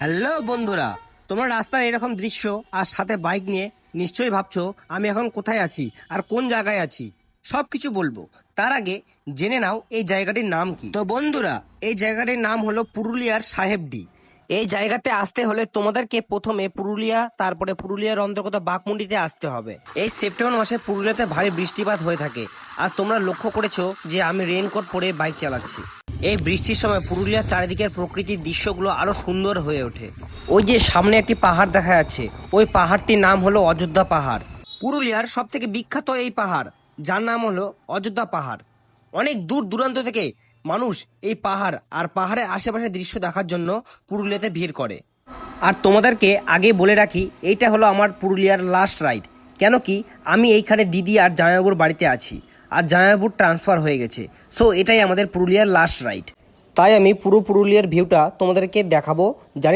Hello বন্ধুরা, তোমরা রাস্তার এরকম দৃশ্য আর সাথে বাইক নিয়ে নিশ্চয়ই ভাবছো আমি এখন কোথায় আছি আর কোন জায়গায় আছি। সবকিছু বলবো, তার আগে জেনে নাও এই জায়গাটির নাম কি। তো বন্ধুরা, এই জায়গাটির নাম হলো পুরুলিয়ার সাহেবডি। এই জায়গাতে আসতে হলে তোমাদেরকে প্রথমে পুরুলিয়া, তারপরে পুরুলিয়ার অন্তর্গত বাঘমুন্ডিতে আসতে হবে। এই সেপ্টেম্বর মাসে পুরুলিয়াতে ভারী বৃষ্টিপাত হয়ে থাকে, আর তোমরা লক্ষ্য করেছো যে আমি রেইনকোট পরে বাইক চালাচ্ছি। এই বৃষ্টির সময় পুরুলিয়ার চারিদিকের প্রকৃতির দৃশ্যগুলো আরো সুন্দর হয়ে ওঠে। ওই যে সামনে একটি পাহাড় দেখা যাচ্ছে, ওই পাহাড়টির নাম হলো অযোধ্যা পাহাড়। পুরুলিয়ার সব থেকে বিখ্যাত এই পাহাড়, যার নাম হলো অযোধ্যা পাহাড়। অনেক দূর দূরান্ত থেকে মানুষ এই পাহাড় আর পাহাড়ের আশেপাশের দৃশ্য দেখার জন্য পুরুলিয়াতে ভিড় করে। আর তোমাদেরকে আগে বলে রাখি, এইটা হলো আমার পুরুলিয়ার লাস্ট রাইড। কেন কি আমি এইখানে দিদি আর জামাইবাবুর বাড়িতে আছি, আর জামাইবাবুর ট্রান্সফার হয়ে গেছে। সো এটাই আমাদের পুরুলিয়ার লাস্ট রাইড। তাই আমি পুরো পুরুলিয়ার ভিউটা তোমাদেরকে দেখাবো। জানি